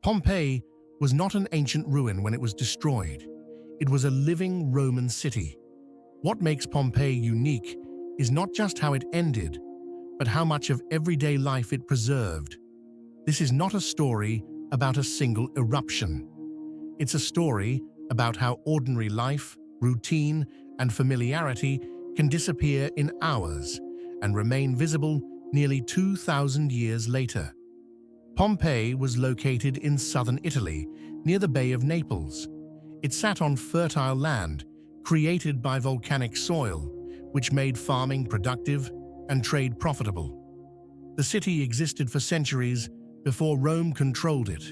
Pompeii was not an ancient ruin when it was destroyed. It was a living Roman city. What makes Pompeii unique is not just how it ended, but how much of everyday life it preserved. This is not a story about a single eruption. It's a story about how ordinary life, routine, and familiarity can disappear in hours and remain visible nearly 2,000 years later. Pompeii was located in southern Italy, near the Bay of Naples. It sat on fertile land, created by volcanic soil, which made farming productive and trade profitable. The city existed for centuries before Rome controlled it.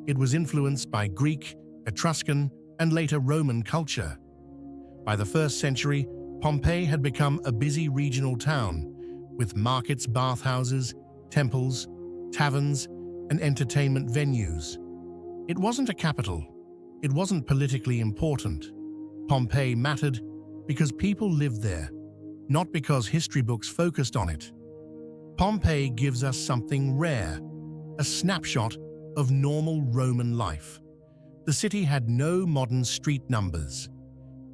It was influenced by Greek, Etruscan, and later Roman culture. By the 1st century, Pompeii had become a busy regional town, with markets, bathhouses, temples, taverns, and entertainment venues. It wasn't a capital. It wasn't politically important. Pompeii mattered because people lived there, not because history books focused on it. Pompeii gives us something rare, a snapshot of normal Roman life. The city had no modern street numbers.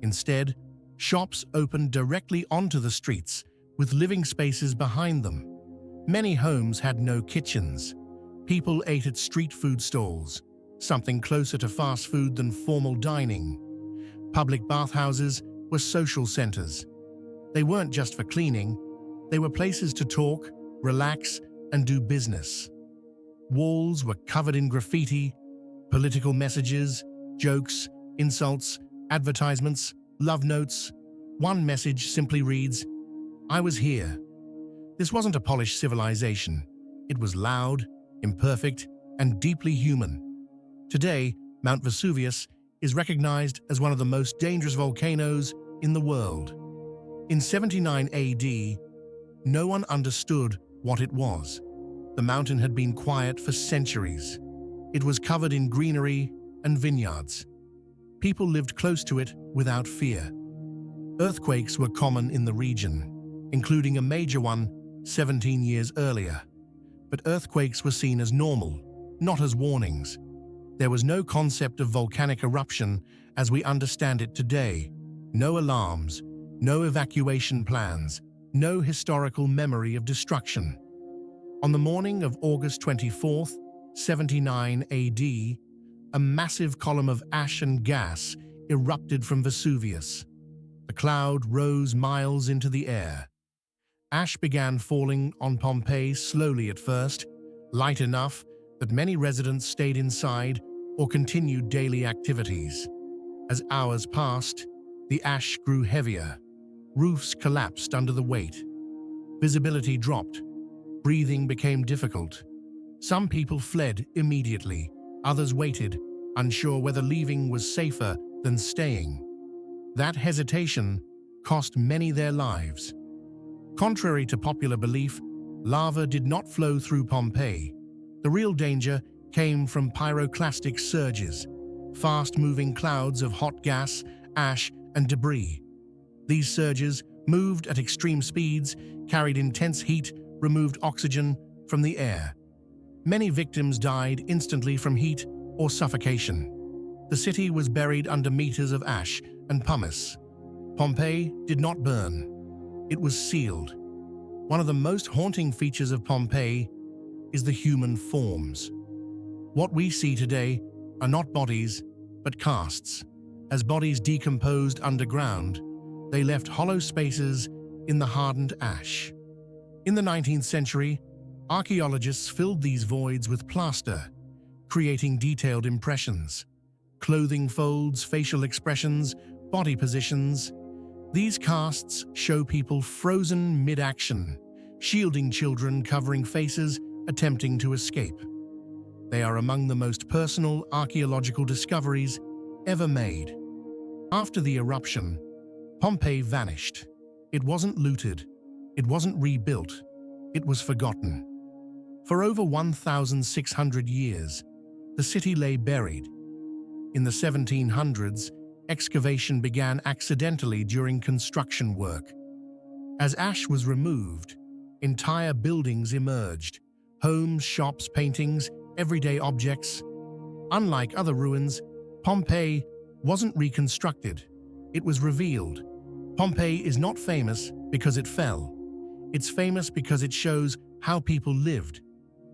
Instead, shops opened directly onto the streets, with living spaces behind them. Many homes had no kitchens. People ate at street food stalls, something closer to fast food than formal dining. Public bathhouses were social centers. They weren't just for cleaning, they were places to talk, relax, and do business. Walls were covered in graffiti, political messages, jokes, insults, advertisements, love notes. One message simply reads, "I was here." This wasn't a polished civilization. It was loud, imperfect, and deeply human. Today, Mount Vesuvius is recognized as one of the most dangerous volcanoes in the world. In 79 AD, no one understood what it was. The mountain had been quiet for centuries. It was covered in greenery and vineyards. People lived close to it without fear. Earthquakes were common in the region, including a major one 17 years earlier. But earthquakes were seen as normal, not as warnings. There was no concept of volcanic eruption as we understand it today. No alarms, no evacuation plans, no historical memory of destruction. On the morning of August 24, 79 AD, a massive column of ash and gas erupted from Vesuvius. The cloud rose miles into the air. Ash began falling on Pompeii slowly at first, light enough that many residents stayed inside or continued daily activities. As hours passed, the ash grew heavier. Roofs collapsed under the weight. Visibility dropped. Breathing became difficult. Some people fled immediately. Others waited, unsure whether leaving was safer than staying. That hesitation cost many their lives. Contrary to popular belief, lava did not flow through Pompeii. The real danger came from pyroclastic surges, fast-moving clouds of hot gas, ash, and debris. These surges moved at extreme speeds, carried intense heat, removed oxygen from the air. Many victims died instantly from heat or suffocation. The city was buried under meters of ash and pumice. Pompeii did not burn. It was sealed. One of the most haunting features of Pompeii is the human forms. What we see today are not bodies, but casts. As bodies decomposed underground, they left hollow spaces in the hardened ash. In the 19th century, archaeologists filled these voids with plaster, creating detailed impressions. Clothing folds, facial expressions, body positions. These casts show people frozen mid-action, shielding children, covering faces, attempting to escape. They are among the most personal archaeological discoveries ever made. After the eruption, Pompeii vanished. It wasn't looted. It wasn't rebuilt. It was forgotten. For over 1,600 years, the city lay buried. In the 1700s, excavation began accidentally during construction work. As ash was removed, entire buildings emerged. Homes, shops, paintings, everyday objects. Unlike other ruins, Pompeii wasn't reconstructed. It was revealed. Pompeii is not famous because it fell. It's famous because it shows how people lived.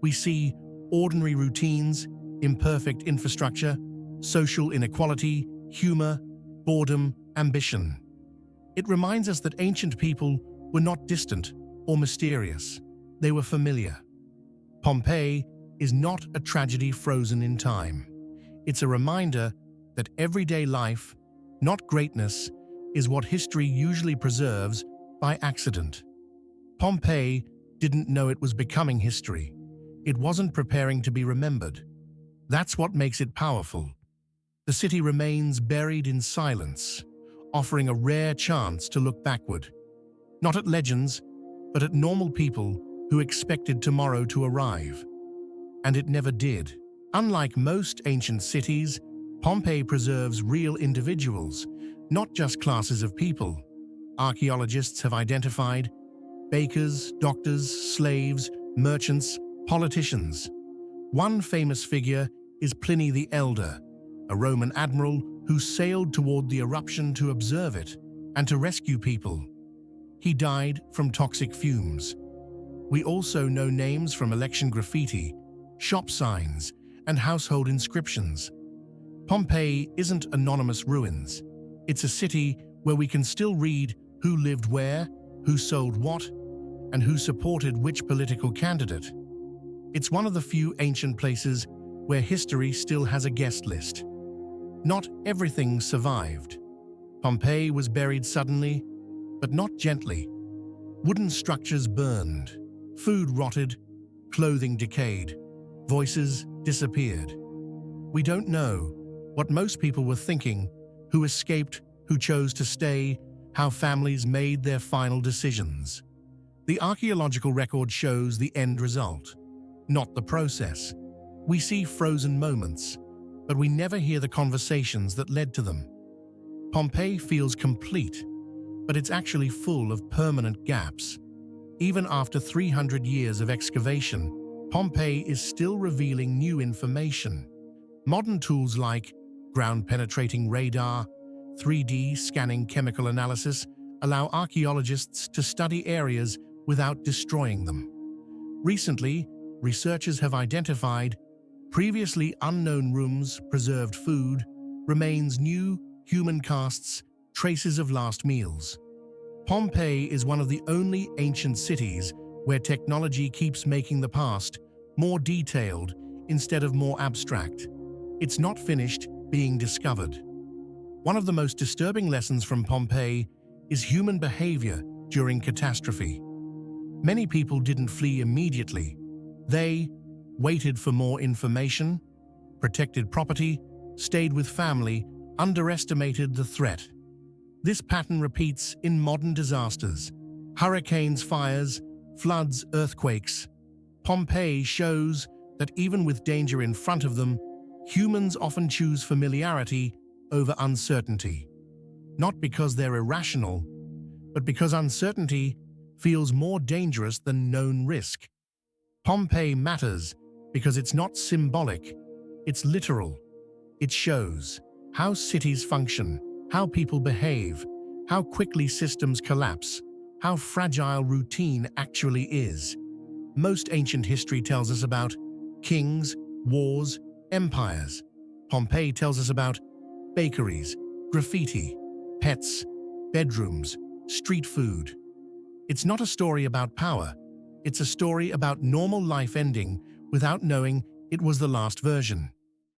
We see ordinary routines, imperfect infrastructure, social inequality, humor, boredom, ambition. It reminds us that ancient people were not distant or mysterious. They were familiar. Pompeii is not a tragedy frozen in time. It's a reminder that everyday life, not greatness, is what history usually preserves by accident. Pompeii didn't know it was becoming history. It wasn't preparing to be remembered. That's what makes it powerful. The city remains buried in silence, offering a rare chance to look backward. Not at legends, but at normal people who expected tomorrow to arrive. And it never did. Unlike most ancient cities, Pompeii preserves real individuals, not just classes of people. Archaeologists have identified bakers, doctors, slaves, merchants, politicians. One famous figure is Pliny the Elder, a Roman admiral who sailed toward the eruption to observe it and to rescue people. He died from toxic fumes. We also know names from election graffiti, shop signs, and household inscriptions. Pompeii isn't anonymous ruins. It's a city where we can still read who lived where, who sold what, and who supported which political candidate. It's one of the few ancient places where history still has a guest list. Not everything survived. Pompeii was buried suddenly, but not gently. Wooden structures burned, food rotted, clothing decayed, voices disappeared. We don't know what most people were thinking, who escaped, who chose to stay, how families made their final decisions. The archaeological record shows the end result, not the process. We see frozen moments, but we never hear the conversations that led to them. Pompeii feels complete, but it's actually full of permanent gaps. Even after 300 years of excavation, Pompeii is still revealing new information. Modern tools like ground-penetrating radar, 3D scanning chemical analysis allow archaeologists to study areas without destroying them. Recently, researchers have identified previously unknown rooms, preserved food, remains new, human casts, traces of last meals. Pompeii is one of the only ancient cities where technology keeps making the past more detailed instead of more abstract. It's not finished being discovered. One of the most disturbing lessons from Pompeii is human behavior during catastrophe. Many people didn't flee immediately. They waited for more information, protected property, stayed with family, underestimated the threat. This pattern repeats in modern disasters: hurricanes, fires, floods, earthquakes. Pompeii shows that even with danger in front of them, humans often choose familiarity over uncertainty. Not because they're irrational, but because uncertainty feels more dangerous than known risk. Pompeii matters because it's not symbolic, it's literal. It shows how cities function, how people behave, how quickly systems collapse, how fragile routine actually is. Most ancient history tells us about kings, wars, empires. Pompeii tells us about bakeries, graffiti, pets, bedrooms, street food. It's not a story about power. It's a story about normal life ending without knowing it was the last version.